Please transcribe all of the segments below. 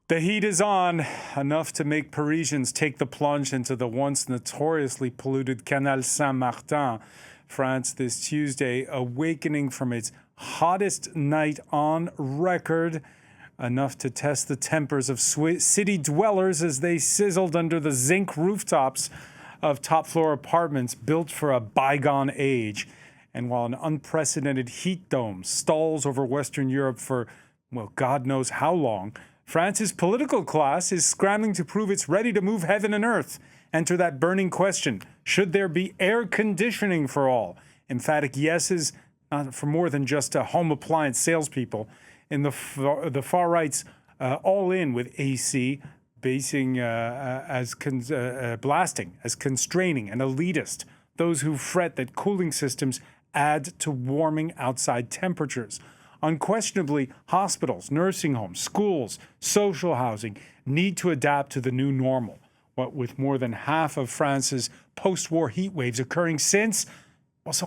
The heat is on, enough to make Parisians take the plunge into the once notoriously polluted Canal Saint-Martin, France, this Tuesday, awakening from its hottest night on record, enough to test the tempers of city dwellers as they sizzled under the zinc rooftops of top-floor apartments built for a bygone age. And while an unprecedented heat dome stalls over Western Europe for, well, God knows how long, France's political class is scrambling to prove it's ready to move heaven and earth. Enter that burning question: should there be air conditioning for all? Emphatic yeses, for more than just home appliance salespeople. In the far right's all in with AC, blasting as constraining and elitist. Those who fret that cooling systems add to warming outside temperatures. Unquestionably, hospitals, nursing homes, schools, social housing need to adapt to the new normal. What with more than half of France's post-war heat waves occurring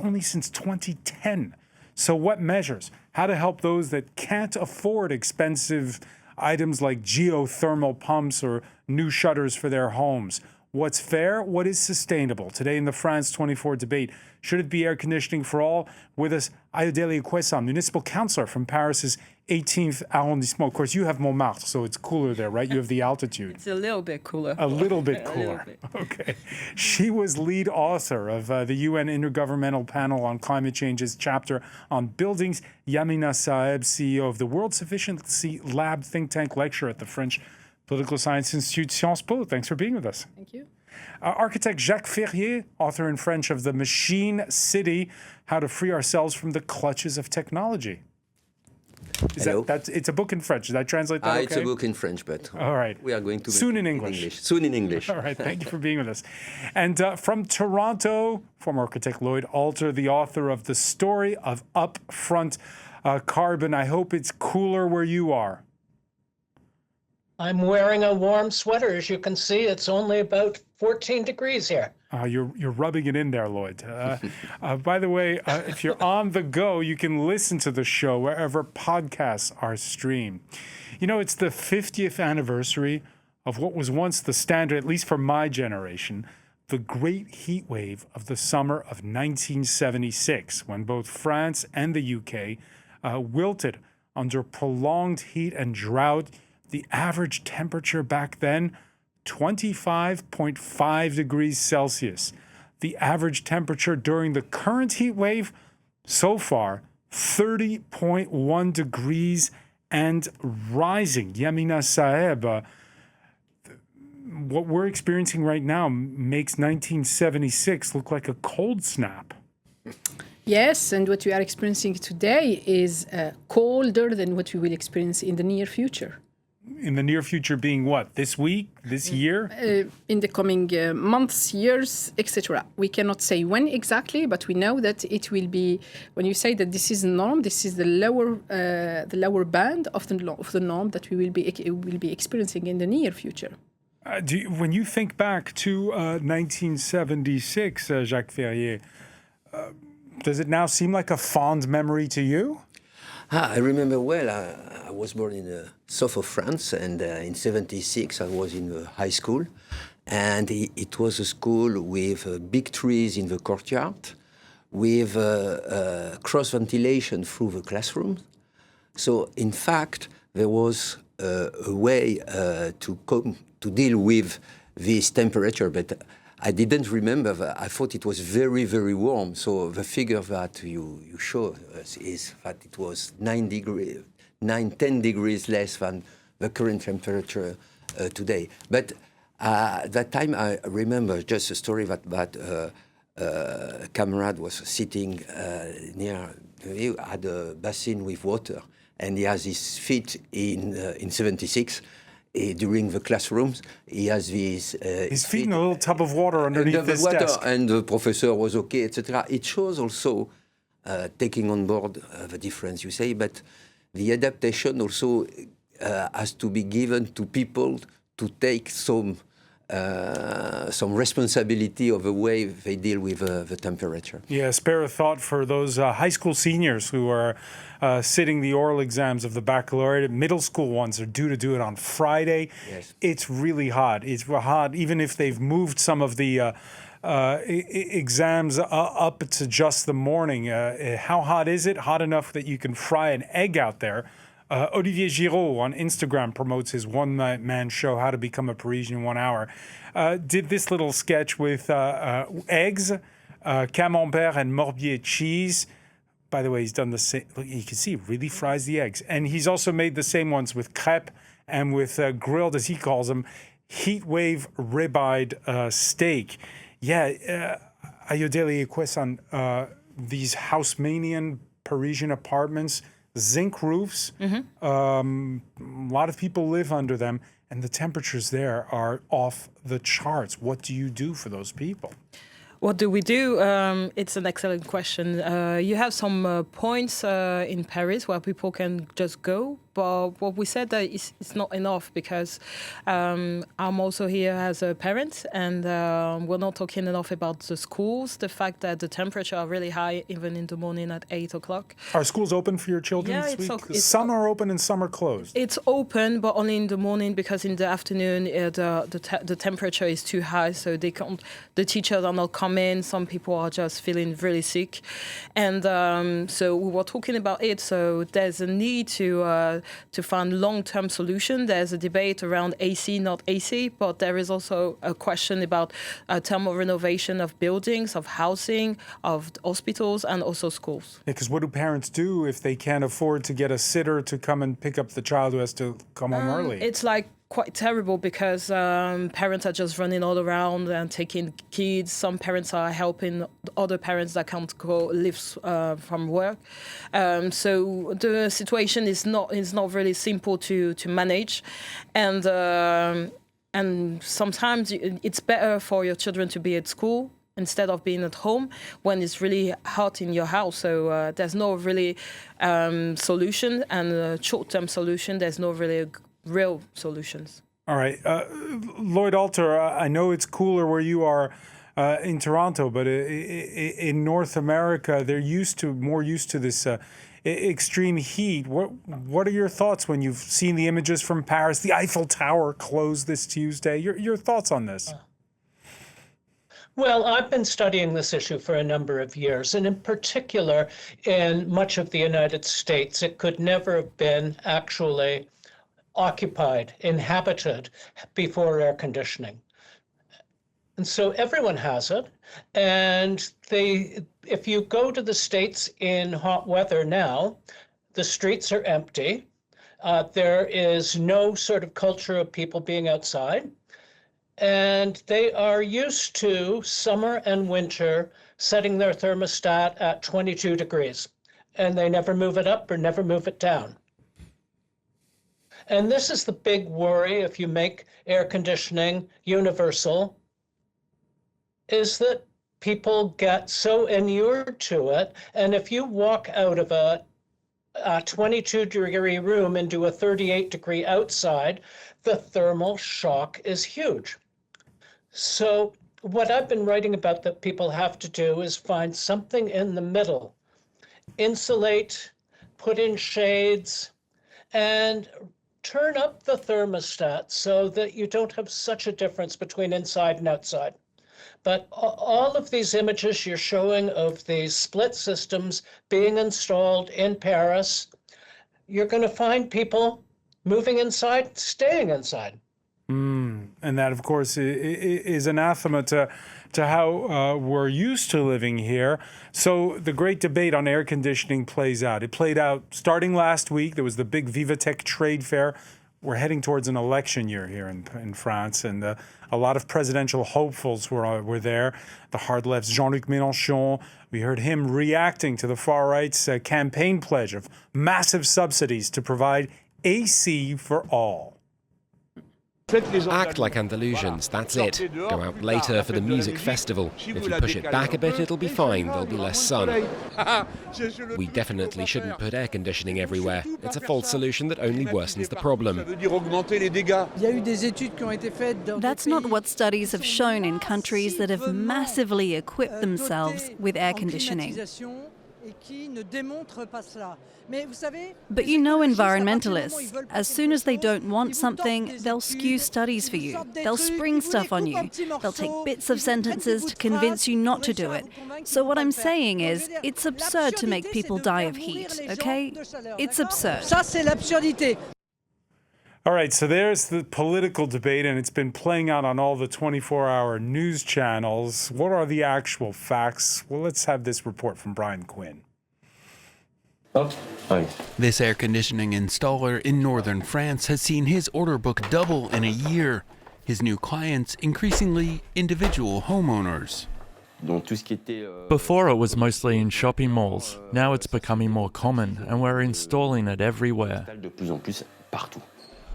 only since 2010. So what measures? How to help those that can't afford expensive items like geothermal pumps or new shutters for their homes? What's fair? What is sustainable? Today in the France 24 debate, should it be air conditioning for all? With us, Ayodele Kwesam, municipal councillor from Paris's 18th arrondissement. Of course, you have Montmartre, so it's cooler there, right? You have the altitude. It's a little bit cooler. A little bit cooler. Bit. Okay. She was lead author of the UN Intergovernmental Panel on Climate Change's chapter on buildings. Yamina Saeb, CEO of the World Sufficiency Lab think tank, lecturer at the French Political Science Institute, Sciences Po. Thanks for being with us. Thank you. Architect Jacques Ferrier, author in French of The Machine City, How to Free Ourselves from the Clutches of Technology. It's a book in French. Does that translate that okay? It's a book in French, but all right. We are going to soon in English. Soon in English. All right. Thank you for being with us. And from Toronto, former architect Lloyd Alter, the author of The Story of Upfront Carbon. I hope it's cooler where you are. I'm wearing a warm sweater. As you can see, it's only about 14 degrees here. You're rubbing it in there, Lloyd. By the way, if you're on the go, you can listen to the show wherever podcasts are streamed. You know, it's the 50th anniversary of what was once the standard, at least for my generation, the great heat wave of the summer of 1976, when both France and the UK wilted under prolonged heat and drought. The average temperature back then, 25.5 degrees Celsius. The average temperature during the current heat wave, so far, 30.1 degrees and rising. Yamina Saeb, what we're experiencing right now makes 1976 look like a cold snap. Yes, and what we are experiencing today is colder than what we will experience in the near future. In the near future being what? This week? This year? In the coming months, years, etc. We cannot say when exactly, but we know that it will be, when you say that this is the norm, this is the lower band of the norm that we will be experiencing in the near future. When you think back to 1976, Jacques Ferrier, does it now seem like a fond memory to you? I remember well. I was born in the south of France, and in '76 I was in the high school, and it was a school with big trees in the courtyard, with cross ventilation through the classrooms. So in fact, there was a way to deal with this temperature, but I didn't remember that. I thought it was very, very warm. So the figure that you show us is that it was 10 degrees less than the current temperature today. But at that time, I remember just a story that a comrade was sitting near, he had a basin with water, and he has his feet in '76. During the classrooms, he has his feet in a little tub of water underneath this desk. And the professor was okay, etc. It shows also taking on board the difference you say, but the adaptation also has to be given to people to take some some responsibility of the way they deal with the temperature. Yeah, spare a thought for those high school seniors who are sitting the oral exams of the baccalaureate. Middle school ones are due to do it on Friday. Yes. It's really hot. It's hot, even if they've moved some of the exams up to just the morning. How hot is it? Hot enough that you can fry an egg out there. Olivier Giraud on Instagram promotes his one-man show, How to Become a Parisian in 1 hour. Did this little sketch with eggs, camembert and Morbier cheese. By the way, he's done the same. Look, you can see he really fries the eggs. And he's also made the same ones with crêpe and with grilled, as he calls them, heatwave ribeyed steak. Yeah, Ayodele Ekwesan, these Haussmannian Parisian apartments, zinc roofs. A lot of people live under them, and the temperatures there are off the charts. What do you do for those people? What do we do? It's an excellent question. You have some points in Paris where people can just go, but what we said that it's not enough because I'm also here as a parent, and we're not talking enough about the schools, the fact that the temperature are really high even in the morning at 8 o'clock. Are schools open for your children this week? Some are open and some are closed. It's open, but only in the morning because in the afternoon the temperature is too high, so they can't. The teachers are not coming. Some people are just feeling really sick, and so we were talking about it. So there's a need to find long-term solution. There's a debate around AC, not AC, but there is also a question about thermal renovation of buildings, of housing, of hospitals, and also schools. Because what do parents do if they can't afford to get a sitter to come and pick up the child who has to come home early? It's like quite terrible because parents are just running all around and taking kids. Some parents are helping other parents that can't go live from work. So the situation is not really simple to manage, and sometimes it's better for your children to be at school instead of being at home when it's really hot in your house. So there's no really solution, and short-term solution. There's no really real solutions. All right. Lloyd Alter, I know it's cooler where you are in Toronto, but in North America, they're more used to this extreme heat. What are your thoughts when you've seen the images from Paris? The Eiffel Tower closed this Tuesday. Your thoughts on this? Well, I've been studying this issue for a number of years, and in particular, in much of the United States, it could never have been actually occupied, inhabited before air conditioning. And so everyone has it. And if you go to the States in hot weather now, the streets are empty. There is no sort of culture of people being outside. And they are used to summer and winter setting their thermostat at 22 degrees. And they never move it up or never move it down. And this is the big worry if you make air conditioning universal, is that people get so inured to it. And if you walk out of a 22-degree room into a 38-degree outside, the thermal shock is huge. So what I've been writing about that people have to do is find something in the middle. Insulate, put in shades, and turn up the thermostat so that you don't have such a difference between inside and outside. But all of these images you're showing of these split systems being installed in Paris, you're going to find people moving inside, staying inside. And that, of course, is anathema to how we're used to living here. So the great debate on air conditioning plays out. It played out starting last week. There was the big Vivatech trade fair. We're heading towards an election year here in France, and a lot of presidential hopefuls were there. The hard left's Jean-Luc Mélenchon. We heard him reacting to the far right's campaign pledge of massive subsidies to provide AC for all. Act like Andalusians, that's it. Go out later for the music festival. If you push it back a bit, it'll be fine, there'll be less sun. We definitely shouldn't put air conditioning everywhere. It's a false solution that only worsens the problem. That's not what studies have shown in countries that have massively equipped themselves with air conditioning. But you know environmentalists, as soon as they don't want something, they'll skew studies for you. They'll spring stuff on you. They'll take bits of sentences to convince you not to do it. So what I'm saying is, it's absurd to make people die of heat, okay? It's absurd. All right, so there's the political debate, and it's been playing out on all the 24-hour news channels. What are the actual facts? Well, let's have this report from Brian Quinn. This air conditioning installer in northern France has seen his order book double in a year. His new clients, increasingly individual homeowners. Before it was mostly in shopping malls. Now it's becoming more common, and we're installing it everywhere.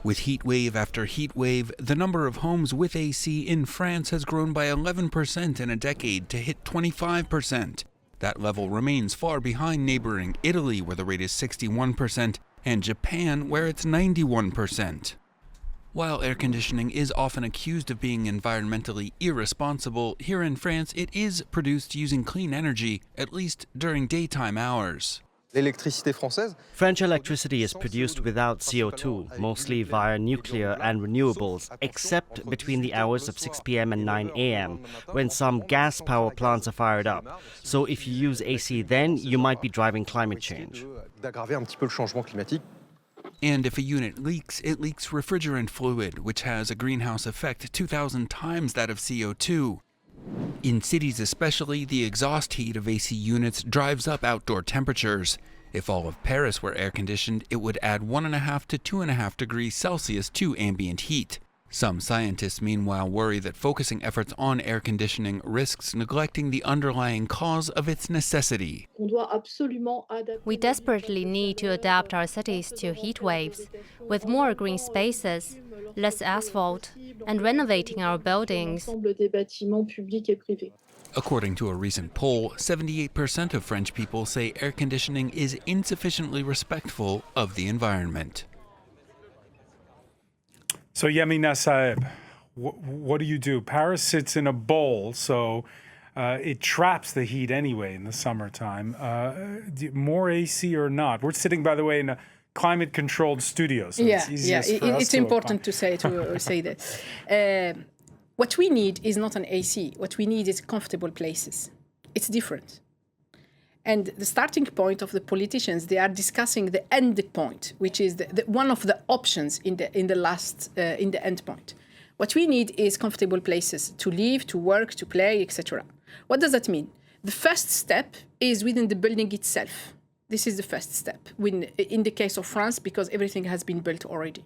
With heat wave after heat wave, the number of homes with AC in France has grown by 11% in a decade to hit 25%. That level remains far behind neighboring Italy, where the rate is 61%, and Japan, where it's 91%. While air conditioning is often accused of being environmentally irresponsible, here in France it is produced using clean energy, at least during daytime hours. French electricity is produced without CO2, mostly via nuclear and renewables, except between the hours of 6 p.m. and 9 a.m., when some gas power plants are fired up. So if you use AC then, you might be driving climate change. And if a unit leaks, it leaks refrigerant fluid, which has a greenhouse effect 2,000 times that of CO2. In cities especially, the exhaust heat of AC units drives up outdoor temperatures. If all of Paris were air-conditioned, it would add 1.5 to 2.5 degrees Celsius to ambient heat. Some scientists, meanwhile, worry that focusing efforts on air conditioning risks neglecting the underlying cause of its necessity. We desperately need to adapt our cities to heat waves, with more green spaces, less asphalt, and renovating our buildings. According to a recent poll, 78% of French people say air conditioning is insufficiently respectful of the environment. So Yamina Saeb, what do you do? Paris sits in a bowl, so it traps the heat anyway in the summertime. More AC or not? We're sitting, by the way, in a climate-controlled studio, so it's easiest for us it's important to say that. What we need is not an AC. What we need is comfortable places. It's different. And the starting point of the politicians, they are discussing the end point, which is one of the options in the end point. What we need is comfortable places to live, to work, to play, etc. What does that mean? The first step is within the building itself. This is the first step. In the case of France, because everything has been built already.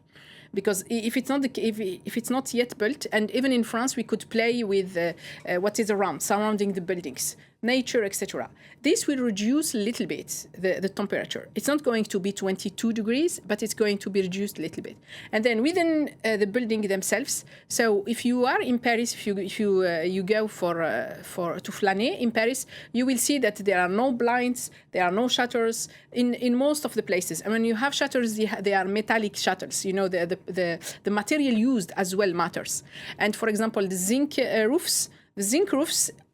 Because if it's not yet built, and even in France, we could play with what is around, surrounding the buildings, nature, etc. This will reduce a little bit the temperature. It's not going to be 22 degrees, but it's going to be reduced a little bit. And then within the building themselves, so if you are in Paris, if you go to flâner in Paris, you will see that there are no blinds, there are no shutters in most of the places. And when you have shutters, they are metallic shutters. You know, the material used as well matters. And for example, the zinc roofs,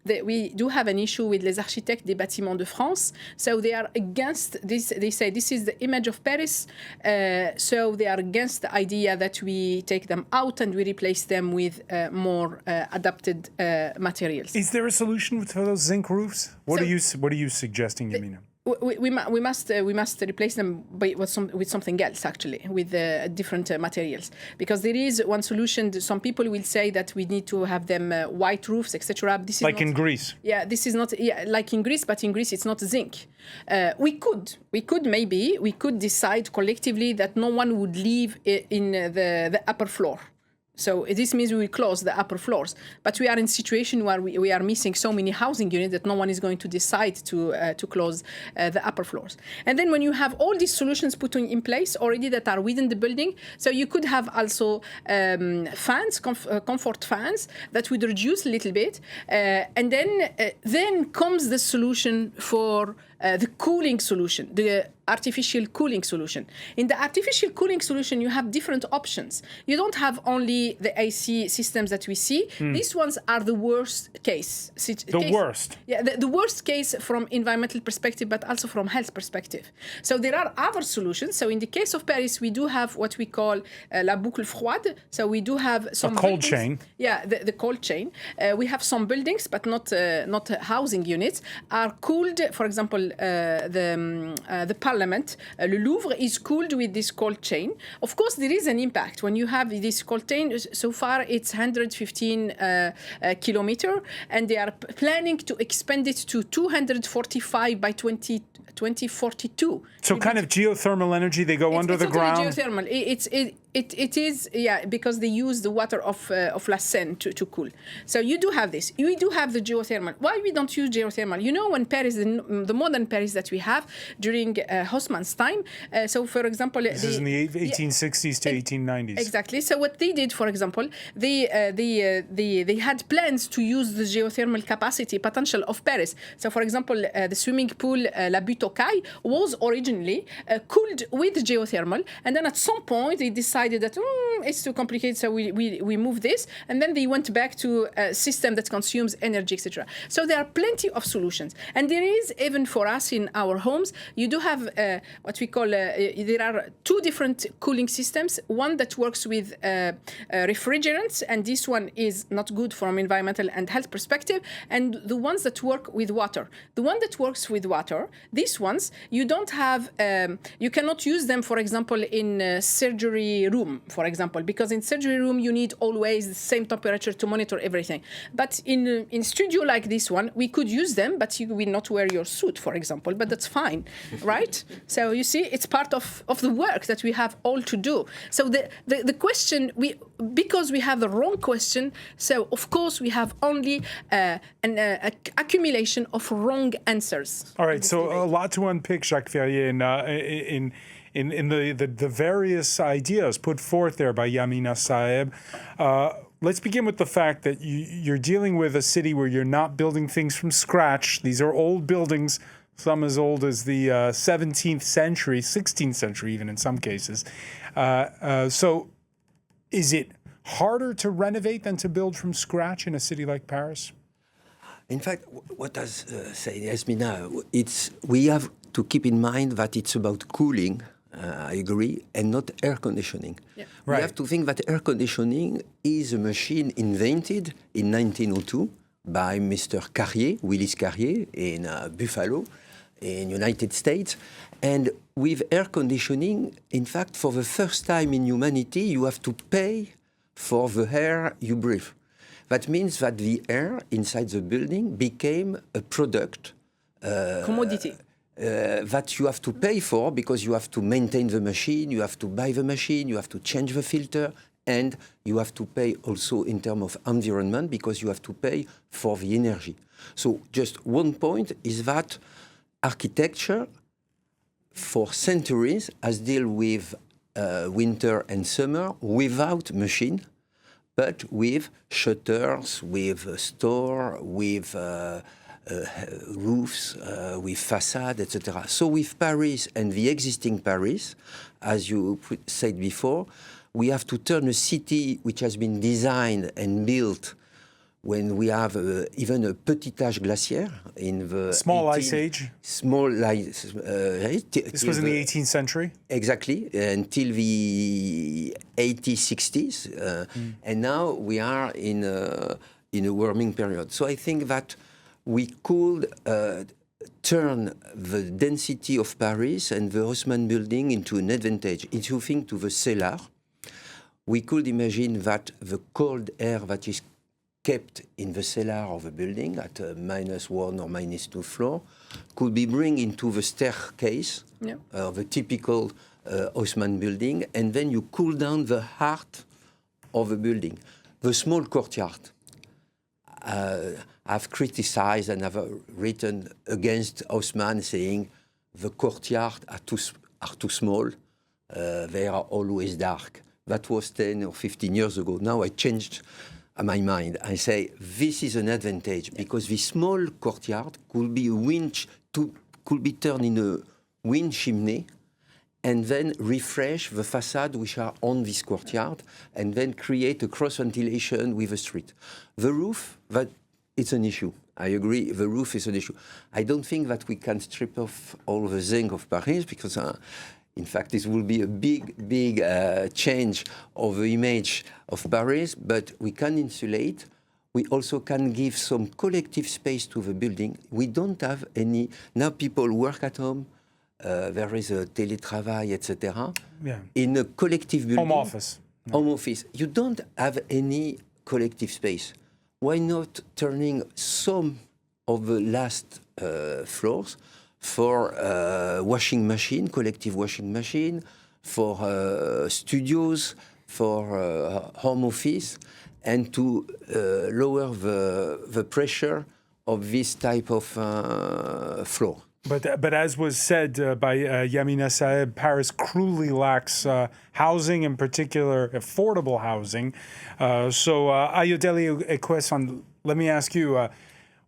we do have an issue with les architectes des bâtiments de France. So they are against this. They say this is the image of Paris. So they are against the idea that we take them out and we replace them with more adapted materials. Is there a solution for those zinc roofs? What are you suggesting, Yamina? We must replace them with something else, actually, with different materials. Because there is one solution. Some people will say that we need to have them white roofs, etc. This is like in Greece. Yeah, this is not like in Greece, but in Greece it's not zinc. We could decide collectively that no one would live in the upper floor. So this means we will close the upper floors. But we are in a situation where we are missing so many housing units that no one is going to decide to close the upper floors. And then when you have all these solutions put in place already that are within the building, so you could have also fans, comfort fans that would reduce a little bit. And then comes the solution for the cooling solution, the artificial cooling solution. In the artificial cooling solution, you have different options. You don't have only the AC systems that we see. These ones are the worst case. Worst? Yeah, the worst case from environmental perspective, but also from health perspective. So there are other solutions. So in the case of Paris, we do have what we call la boucle froide. So we do have some cold buildings. chain. Yeah, the cold chain. We have some buildings, but not housing units, are cooled. For example, the Parliament, Le Louvre, is cooled with this cold chain. Of course, there is an impact when you have this cold chain. So far, it's 115 kilometer, and they are planning to expand it to 245 by 2042. So kind of geothermal energy. They go under the ground. Geothermal. It is, yeah, because they use the water of La Seine to cool. So you do have this. We do have the geothermal. Why we don't use geothermal? You know, when Paris, the modern Paris that we have during Haussmann's time. So, for example, this is in the 1860s to 1890s. Exactly. So what they did, for example, they had plans to use the geothermal capacity potential of Paris. So, for example, the swimming pool La Butte aux Cailles was originally cooled with geothermal, and then at some point they decided that it's too complicated, so we move this, and then they went back to a system that consumes energy, etc. So there are plenty of solutions, and there is, even for us in our homes, you do have what we call there are two different cooling systems. One that works with refrigerants, and this one is not good from environmental and health perspective, and the ones that work with water. The one that works with water, these ones, you don't have, you cannot use them, for example, in surgery room, for example, because in surgery room you need always the same temperature to monitor everything. But in studio like this one, we could use them, but you will not wear your suit, for example, but that's fine, right? So you see, it's part of the work that we have all to do. So the question, because we have the wrong question, so of course we have only an accumulation of wrong answers. All right, so a lot to unpick, Jacques Ferrier, in the various ideas put forth there by Yamina Saeb. Let's begin with the fact that you're dealing with a city where you're not building things from scratch. These are old buildings, some as old as the 17th century, 16th century even in some cases. So is it harder to renovate than to build from scratch in a city like Paris? In fact, what I say Yasmina, we have to keep in mind that it's about cooling, I agree, and not air conditioning. Yeah. We have to think that air conditioning is a machine invented in 1902 by Mr. Carrier, Willis Carrier, in Buffalo, in United States. And with air conditioning, in fact, for the first time in humanity, you have to pay for the air you breathe. That means that the air inside the building became a product. Commodity. That you have to pay for because you have to maintain the machine, you have to buy the machine, you have to change the filter, and you have to pay also in terms of environment because you have to pay for the energy. So just one point is that architecture for centuries has dealt with winter and summer without machine, but with shutters, with store, with roofs, with facade, etc. So with Paris and the existing Paris, as you said before, we have to turn a city which has been designed and built when we have even a petit âge glaciaire in the small ice age. Small ice. This was in the 18th century. Exactly, until the 80s, 60s, and now we are in a warming period. So I think that we could turn the density of Paris and the Haussmann building into an advantage. If you think to the cellar, we could imagine that the cold air that is kept in the cellar of a building at -1 or -2 floor could be bring into the staircase of a typical Haussmann building, and then you cool down the heart of a building. The small courtyard. I've criticized and I've written against Haussmann, saying the courtyard are too small. They are always dark. That was 10 or 15 years ago. Now I changed my mind. I say this is an advantage because the small courtyard could be could be turned in a wind chimney, and then refresh the facade which are on this courtyard, and then create a cross ventilation with a street. The roof, that it's an issue. I agree, the roof is an issue. I don't think that we can strip off all the zinc of Paris because, in fact, this will be a big change of the image of Paris, but we can insulate. We also can give some collective space to the building. We don't have any, now people work at home, there is a télétravail, etc. Yeah. In a collective building. Home office. Home office. You don't have any collective space. Why not turning some of the last floors for washing machine, collective washing machine, for studios, for home office, and to lower the pressure of this type of floor. But as was said by Yamina Saeb, Paris cruelly lacks housing, in particular affordable housing. So Ayodele Ekwesan, let me ask you,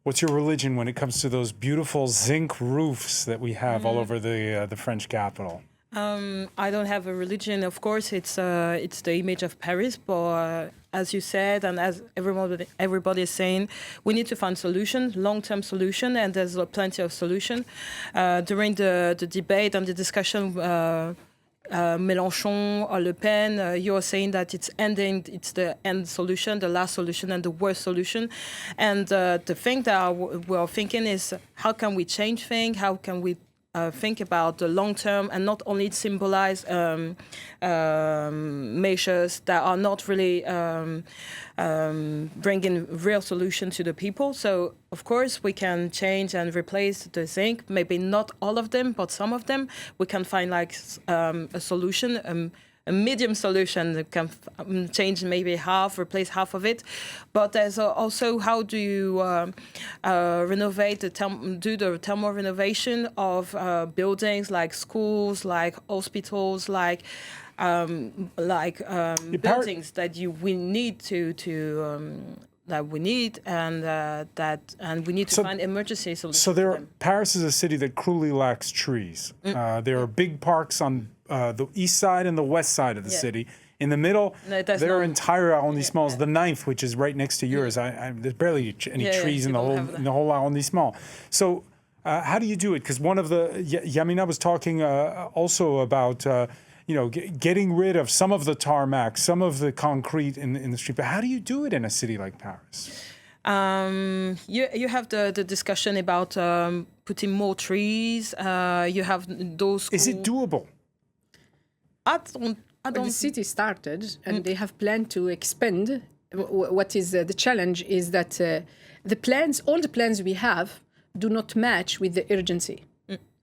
what's your religion when it comes to those beautiful zinc roofs that we have all over the French capital? I don't have a religion. Of course, it's the image of Paris, but as you said, and as everybody is saying, we need to find solutions, long-term solution, and there's plenty of solution. During the debate and the discussion, Mélenchon or Le Pen, you are saying that it's the end solution, the last solution, and the worst solution. And the thing that we are thinking is, how can we change things? How can we think about the long term and not only symbolize measures that are not really bringing real solution to the people. So, of course, we can change and replace the zinc, maybe not all of them, but some of them. We can find like a solution, a medium solution that can change maybe half, replace half of it. But there's also how do you renovate, do the thermal renovation of buildings like schools, like hospitals, like buildings that we need that we need, and we need to find emergency solutions. So Paris is a city that cruelly lacks trees. There are big parks on the east side and the west side of the city. In the middle, there are entire arrondissements. The 9th, which is right next to yours, there's barely any trees in the whole arrondissement. So how do you do it? Because one of the Yamina was talking also about getting rid of some of the tarmac, some of the concrete in the street. But how do you do it in a city like Paris? You have the discussion about putting more trees. You have those. Is it doable? I don't. The city started, and they have planned to expand. What is the challenge is that all the plans we have, do not match with the urgency.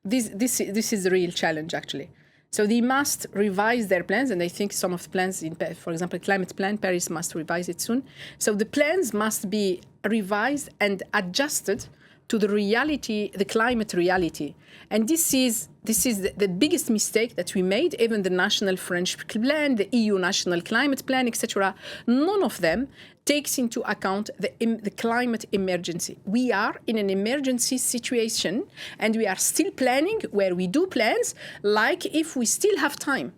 This is the real challenge, actually. So they must revise their plans, and I think some of the plans, for example, climate plan, Paris must revise it soon. So the plans must be revised and adjusted to the reality, the climate reality. And this is the biggest mistake that we made, even the national French plan, the EU national climate plan, etc. None of them takes into account the climate emergency. We are in an emergency situation, and we are still planning where we do plans like if we still have time.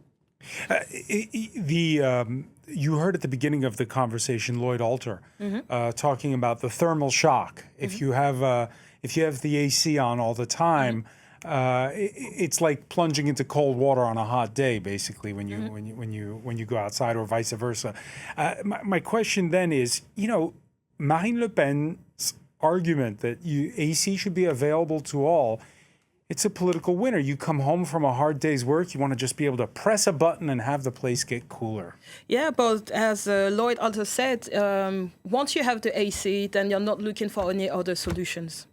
You heard at the beginning of the conversation Lloyd Alter talking about the thermal shock. If you have the AC on all the time, it's like plunging into cold water on a hot day, basically, when you go outside, or vice versa. My question then is, Marine Le Pen's argument that AC should be available to all, it's a political winner. You come home from a hard day's work, you want to just be able to press a button and have the place get cooler. Yeah, but as Lloyd also said, once you have the AC, then you're not looking for any other solutions.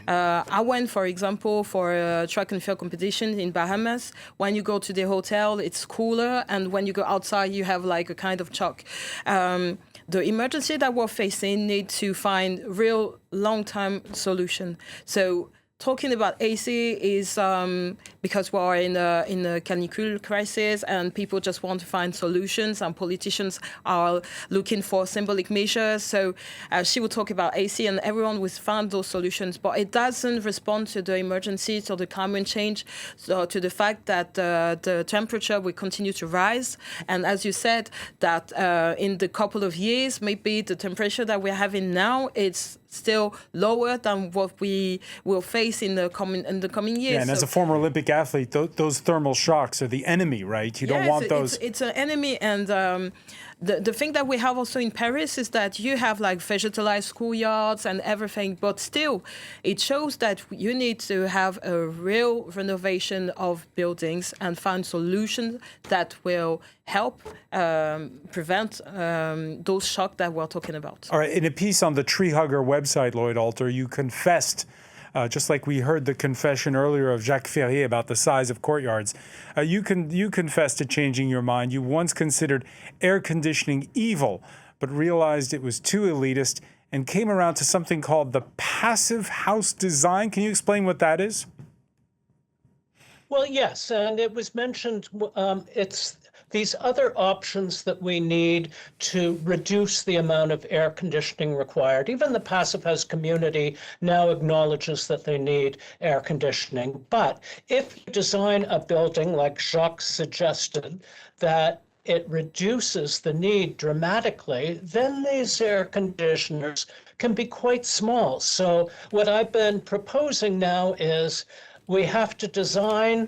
I went, for example, for a track and field competition in Bahamas. When you go to the hotel, it's cooler, and when you go outside, you have like a kind of shock. The emergency that we're facing need to find real long-term solution. So talking about AC is because we're in a canicule crisis and people just want to find solutions, and politicians are looking for symbolic measures. So she will talk about AC and everyone will find those solutions, but it doesn't respond to the emergency, to the climate change, so to the fact that the temperature will continue to rise. And as you said, that in the couple of years, maybe the temperature that we're having now, it's still lower than what we will face in the coming years. Yeah, and as a former Olympic athlete, those thermal shocks are the enemy, right? You don't want those. It's an enemy, and the thing that we have also in Paris is that you have like vegetalized schoolyards and everything, but still, it shows that you need to have a real renovation of buildings and find solutions that will help prevent those shocks that we're talking about. All right, in a piece on the Tree Hugger website, Lloyd Alter, you confessed, just like we heard the confession earlier of Jacques Ferrier about the size of courtyards, you confessed to changing your mind. You once considered air conditioning evil, but realized it was too elitist and came around to something called the passive house design. Can you explain what that is? Well, yes, and it was mentioned, it's these other options that we need to reduce the amount of air conditioning required. Even the passive house community now acknowledges that they need air conditioning. But if you design a building like Jacques suggested, that it reduces the need dramatically, then these air conditioners can be quite small. So what I've been proposing now is we have to design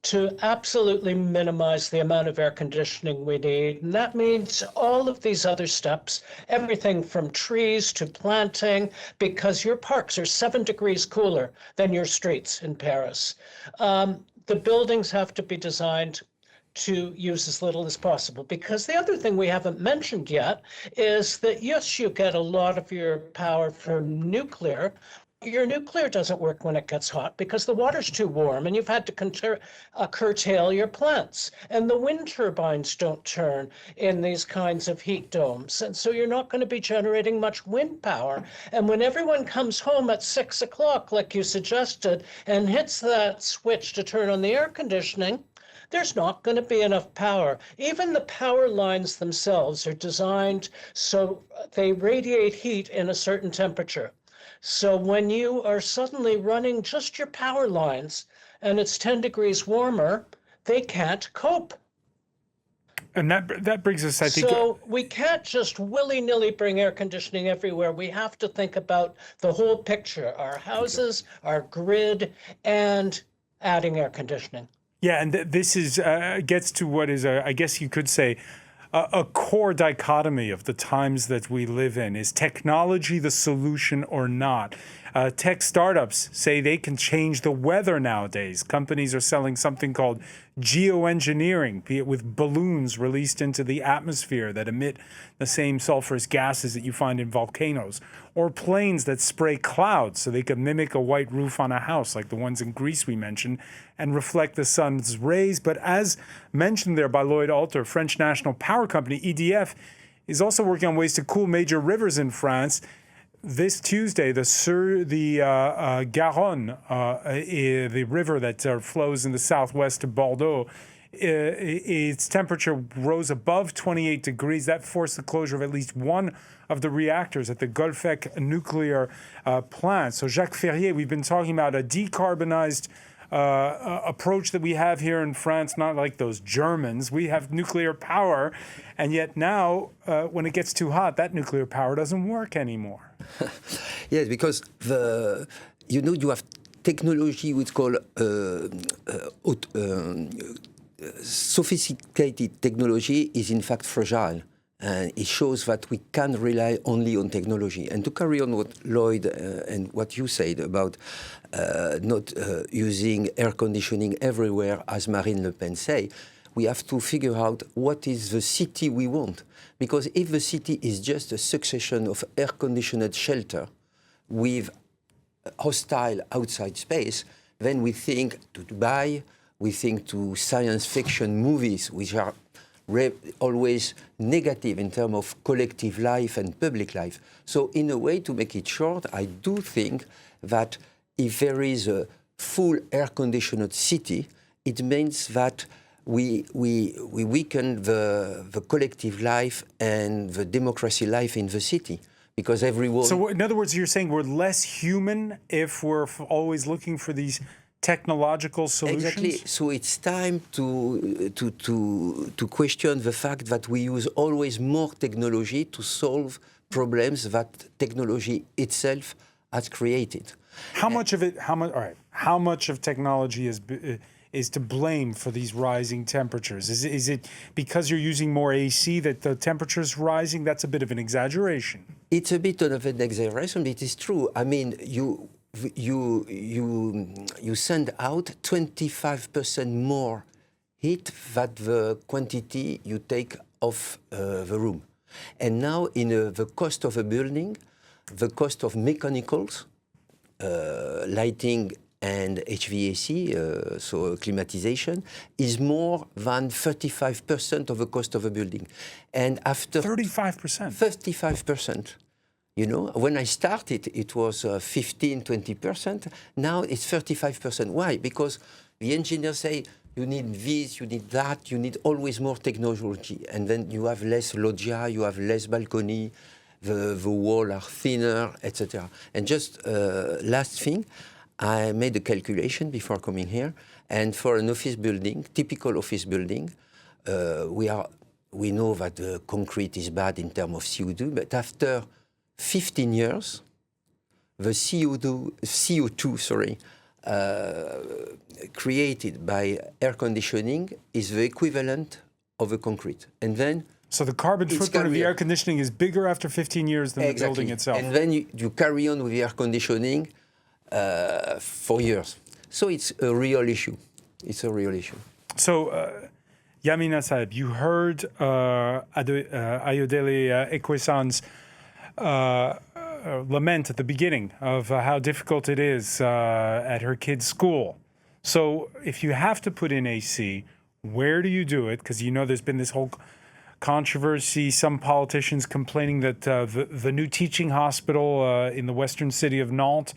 to absolutely minimize the amount of air conditioning we need. And that means all of these other steps, everything from trees to planting, because your parks are 7 degrees cooler than your streets in Paris. The buildings have to be designed to use as little as possible. Because the other thing we haven't mentioned yet is that, yes, you get a lot of your power from nuclear. Your nuclear doesn't work when it gets hot because the water's too warm and you've had to curtail your plants. And the wind turbines don't turn in these kinds of heat domes. And so you're not going to be generating much wind power. And when everyone comes home at 6 o'clock, like you suggested, and hits that switch to turn on the air conditioning, there's not going to be enough power. Even the power lines themselves are designed so they radiate heat in a certain temperature. So when you are suddenly running just your power lines and it's 10 degrees warmer, they can't cope. And that brings us, I think... So we can't just willy-nilly bring air conditioning everywhere. We have to think about the whole picture, our houses, our grid, and adding air conditioning. Yeah, and this is gets to what is, I guess you could say, a core dichotomy of the times that we live in. Is technology the solution or not? Tech startups say they can change the weather nowadays. Companies are selling something called geoengineering, be it with balloons released into the atmosphere that emit the same sulfurous gases that you find in volcanoes, or planes that spray clouds so they can mimic a white roof on a house like the ones in Greece we mentioned and reflect the sun's rays. But as mentioned there by Lloyd Alter, French national power company EDF is also working on ways to cool major rivers in France. This Tuesday, the Garonne, the river that flows in the southwest of Bordeaux, its temperature rose above 28 degrees. That forced the closure of at least one of the reactors at the Golfec nuclear plant. So Jacques Ferrier, we've been talking about a decarbonized approach that we have here in France, not like those Germans. We have nuclear power, and yet now, when it gets too hot, that nuclear power doesn't work anymore. Yes, because you have technology which called sophisticated technology is in fact fragile. And it shows that we can't rely only on technology. And to carry on what Lloyd and what you said about not using air conditioning everywhere, as Marine Le Pen say, we have to figure out what is the city we want. Because if the city is just a succession of air-conditioned shelter with hostile outside space, then we think to Dubai, we think to science fiction movies, which are always negative in terms of collective life and public life. So in a way, to make it short, I do think that if there is a full air-conditioned city, it means that we weaken the collective life and the democracy life in the city. Because everyone... So in other words, you're saying we're less human if we're always looking for these technological solutions? Exactly. So it's time to question the fact that we use always more technology to solve problems that technology itself has created. How much of it? How much of technology is to blame for these rising temperatures? Is it because you're using more AC that the temperature's rising? That's a bit of an exaggeration. It's a bit of an exaggeration, but it is true. I mean, you send out 25% more heat than the quantity you take off the room. And now, in the cost of a building, the cost of mechanicals, lighting and HVAC, so climatization, is more than 35% of the cost of a building. And after 35%? 35%. You know, when I started, it was 15, 20%. Now it's 35%. Why? Because the engineers say, you need this, you need that, you need always more technology. And then you have less loggia, you have less balcony, the walls are thinner, etc. And just last thing, I made a calculation before coming here. And for an office building, typical office building, we know that the concrete is bad in terms of CO2, but after 15 years, the CO2 created by air conditioning is the equivalent of the concrete. And then so the carbon footprint of the air conditioning is bigger after 15 years than the building itself. And then you carry on with the air conditioning for years. So it's a real issue. It's a real issue. So, Yamina Saeb, you heard Ayodele Ekwesan's lament at the beginning of how difficult it is at her kid's school. So if you have to put in AC, where do you do it? Because you know there's been this whole controversy, some politicians complaining that the new teaching hospital in the western city of Nantes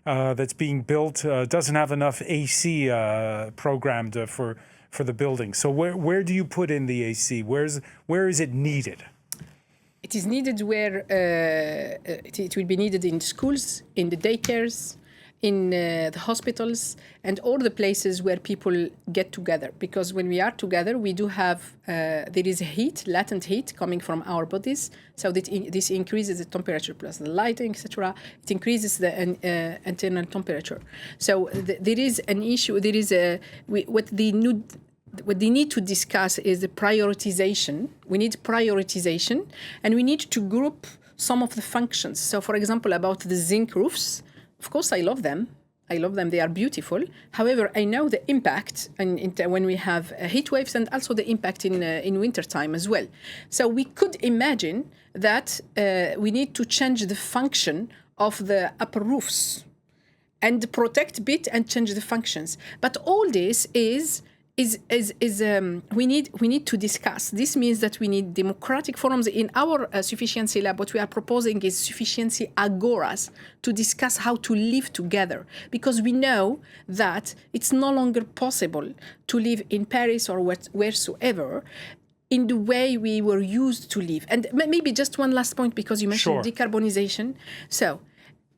that's being built doesn't have enough AC programmed for the building. So where do you put in the AC? Where is it needed? It is needed where it will be needed in schools, in the daycares, in the hospitals, and all the places where people get together. Because when we are together, we do have, there is heat, latent heat coming from our bodies. So that this increases the temperature plus the lighting, etc. It increases the internal temperature. So there is an issue. There is what they need to discuss is the prioritization. We need prioritization, and we need to group some of the functions. So, for example, about the zinc roofs, of course, I love them. They are beautiful. However, I know the impact when we have heat waves and also the impact in wintertime as well. So we could imagine that we need to change the function of the upper roofs and protect a bit and change the functions. But all this we need to discuss. This means that we need democratic forums. In our sufficiency lab, what we are proposing is sufficiency agoras to discuss how to live together, because we know that it's no longer possible to live in Paris or wheresoever in the way we were used to live. And maybe just one last point, because you mentioned decarbonization. So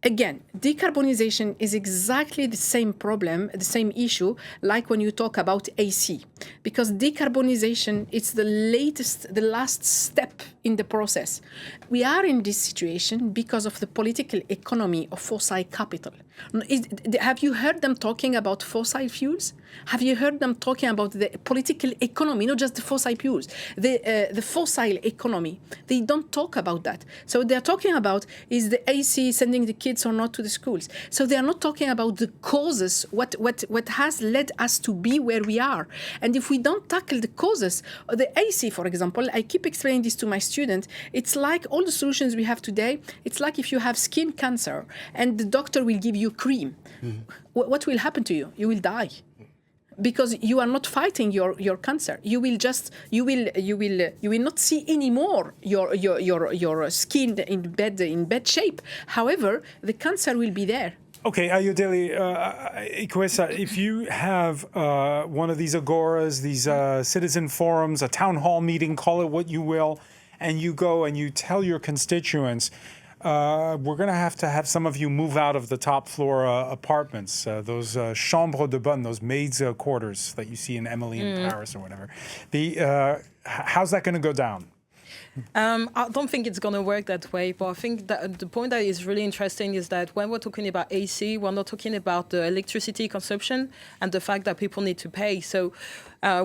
again, decarbonization is exactly the same problem, the same issue, like when you talk about AC. Because decarbonization is the last step in the process. We are in this situation because of the political economy of fossil capital. Have you heard them talking about fossil fuels? Have you heard them talking about the political economy, not just the fossil fuels, the fossil economy? They don't talk about that. So they're talking about is the AC sending the kids or not to the schools. So they are not talking about the causes, what has led us to be where we are. And if we don't tackle the causes, the AC, for example, I keep explaining this to my students. student, it's like all the solutions we have today. It's like if you have skin cancer and the doctor will give you cream. What will happen to you? You will die. Because you are not fighting your cancer. You will not see anymore your skin in bad shape. However, the cancer will be there. Okay, Ayodele Ikwesa, if you have one of these agoras, these citizen forums, a town hall meeting, call it what you will, and you go and you tell your constituents, we're going to have some of you move out of the top floor apartments, those chambres de bonne, those maids' quarters that you see in Emily in Paris or whatever. How's that going to go down? I don't think it's going to work that way, but I think that the point that is really interesting is that when we're talking about AC, we're not talking about the electricity consumption and the fact that people need to pay. So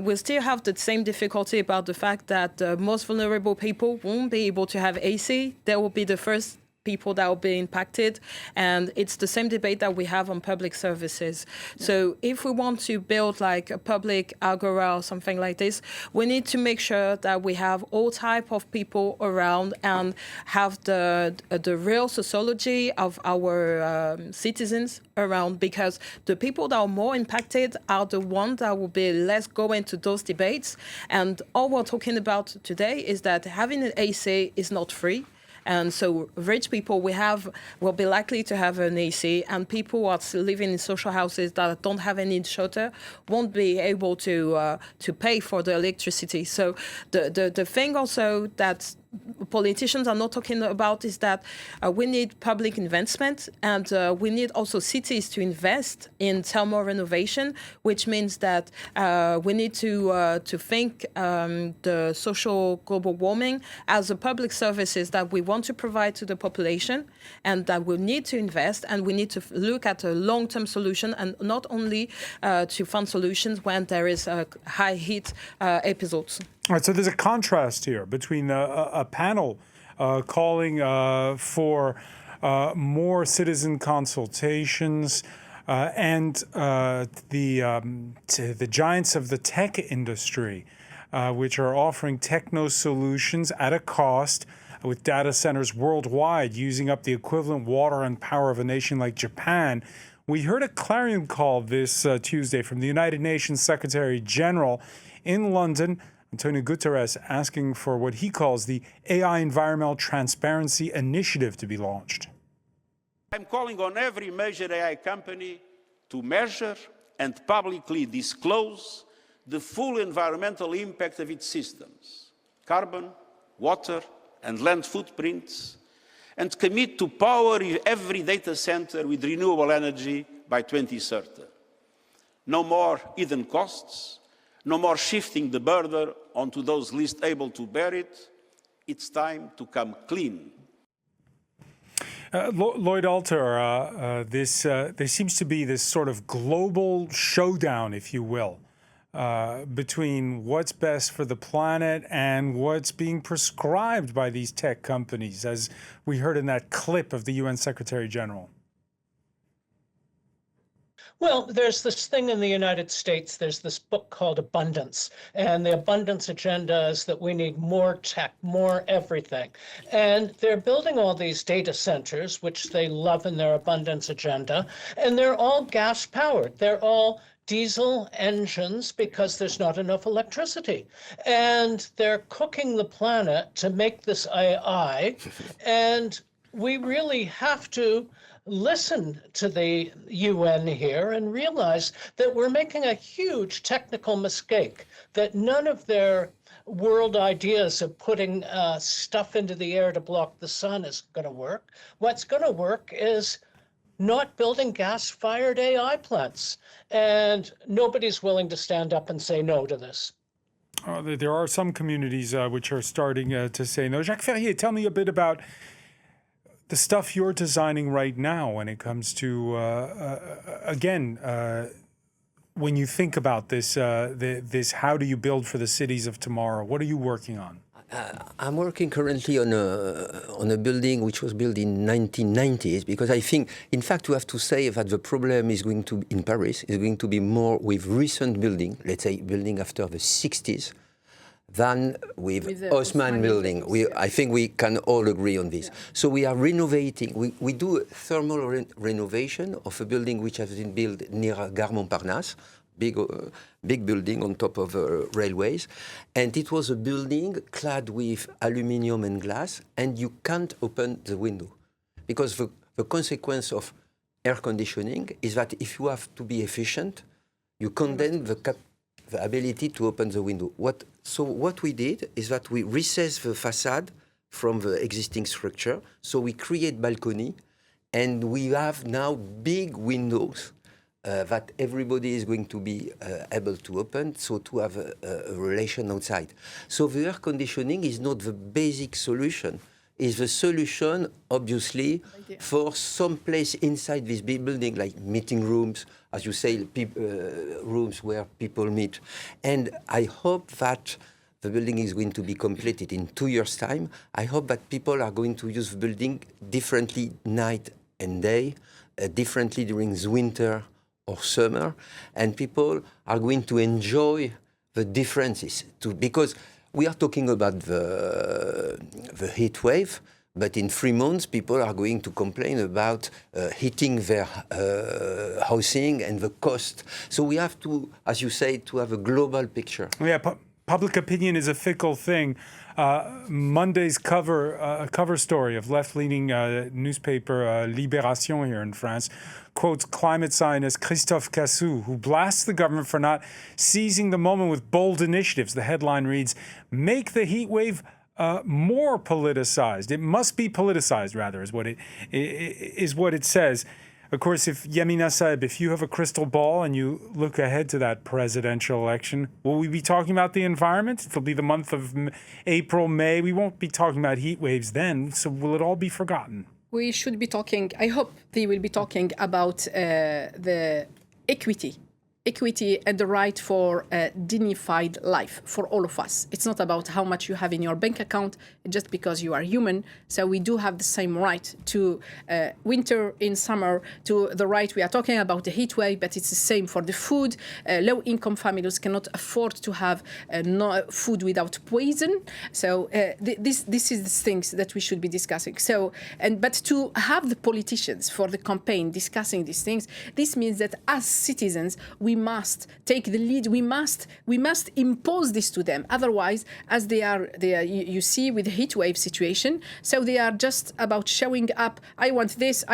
we'll still have the same difficulty about the fact that the most vulnerable people won't be able to have AC. They will be the first people that will be impacted, and it's the same debate that we have on public services. So if we want to build like a public agora or something like this, we need to make sure that we have all type of people around and have the real sociology of our citizens around, because the people that are more impacted are the ones that will be less going to those debates. And all we're talking about today is that having an AC is not free. And so rich people will be likely to have an AC, and people who are living in social houses that don't have any shelter won't be able to pay for the electricity. So the thing also that politicians are not talking about is that we need public investment, and we need also cities to invest in thermal renovation, which means that we need to think the social global warming as a public services that we want to provide to the population, and that we need to invest, and we need to look at a long-term solution, and not only to find solutions when there is high heat episodes. All right, so there's a contrast here between a panel calling for more citizen consultations and the giants of the tech industry, which are offering techno solutions at a cost with data centers worldwide using up the equivalent water and power of a nation like Japan. We heard a clarion call this Tuesday from the United Nations Secretary General in London, Antonio Guterres, asking for what he calls the AI Environmental Transparency Initiative to be launched. I'm calling on every major AI company to measure and publicly disclose the full environmental impact of its systems, carbon, water, and land footprints, and commit to power every data center with renewable energy by 2030. No more hidden costs, no more shifting the burden onto those least able to bear it. It's time to come clean. Lloyd Alter, there seems to be this sort of global showdown, if you will, between what's best for the planet and what's being prescribed by these tech companies, as we heard in that clip of the UN Secretary General. Well, there's this thing in the United States, there's this book called Abundance, and the abundance agenda is that we need more tech, more everything. And they're building all these data centers, which they love in their abundance agenda, and they're all gas powered. They're all diesel engines because there's not enough electricity. And they're cooking the planet to make this AI, and we really have to listen to the UN here and realize that we're making a huge technical mistake, that none of their world ideas of putting stuff into the air to block the sun is going to work. What's going to work is not building gas-fired AI plants. And nobody's willing to stand up and say no to this. There are some communities which are starting to say no. Jacques Ferrier, tell me a bit about the stuff you're designing right now when it comes to, when you think about this, how do you build for the cities of tomorrow? What are you working on? I'm working currently on a building which was built in 1990s, because I think, in fact, we have to say that the problem is going to, in Paris, is going to be more with recent building, let's say building after the 60s, than with the Haussmann building. I think we can all agree on this. So we are renovating. We do a thermal renovation of a building which has been built near Gare Montparnasse, big building on top of railways. And it was a building clad with aluminium and glass, and you can't open the window. Because the consequence of air conditioning is that if you have to be efficient, you condemn the ability to open the window. So what we did is that we recessed the facade from the existing structure. So we create balcony, and we have now big windows that everybody is going to be able to open, so to have a relation outside. So the air conditioning is not the basic solution. Is the solution, obviously, for some place inside this big building, like meeting rooms, as you say, rooms where people meet. And I hope that the building is going to be completed in 2 years' time. I hope that people are going to use the building differently night and day, differently during the winter or summer, and people are going to enjoy the differences too, because we are talking about the heat wave, but in 3 months, people are going to complain about heating their housing and the cost. So we have to, as you say, to have a global picture. Yeah, public opinion is a fickle thing. Monday's cover story of left-leaning newspaper Libération here in France quotes climate scientist Christophe Cassou, who blasts the government for not seizing the moment with bold initiatives. The headline reads, "Make the heat wave more politicized." It must be politicized, rather, is what it says. Of course, if Yamina Saeb, if you have a crystal ball and you look ahead to that presidential election, will we be talking about the environment? It'll be the month of April, May. We won't be talking about heat waves then. So will it all be forgotten? We should be talking, I hope they will be talking about the equity and the right for a dignified life for all of us. It's not about how much you have in your bank account just because you are human. So we do have the same right to winter, in summer, to the right. We are talking about the heat wave, but it's the same for the food. Low-income families cannot afford to have no food without poison. So this is the things that we should be discussing. So, but to have the politicians for the campaign discussing these things, this means that as citizens, we must take the lead. We must impose this to them. Otherwise, as they are, you see with the heat wave situation, so they are just about showing up. I want this,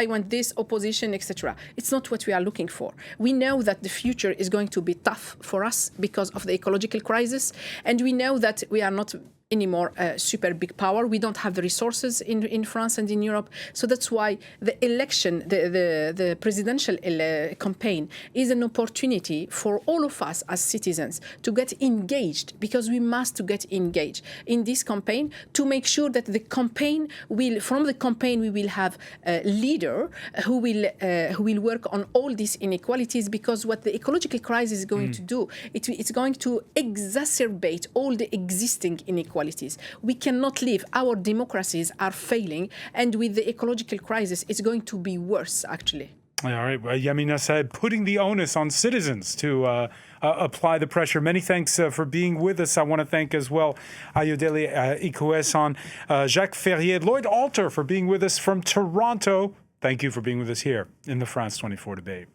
opposition, etc. It's not what we are looking for. We know that the future is going to be tough for us because of the ecological crisis, and we know that we are not anymore a super big power. We don't have the resources in France and in Europe. So that's why the election, the presidential campaign is an opportunity for all of us as citizens to get engaged, because we must get engaged in this campaign to make sure that from the campaign we will have a leader who will work on all these inequalities, because what the ecological crisis is going to do, it's going to exacerbate all the existing inequalities. We cannot live. Our democracies are failing, and with the ecological crisis, it's going to be worse, actually. All right. Yamina said, putting the onus on citizens to apply the pressure. Many thanks for being with us. I want to thank as well Ayodele Ikuesan, Jacques Ferrier, Lloyd Alter for being with us from Toronto. Thank you for being with us here in the France 24 debate.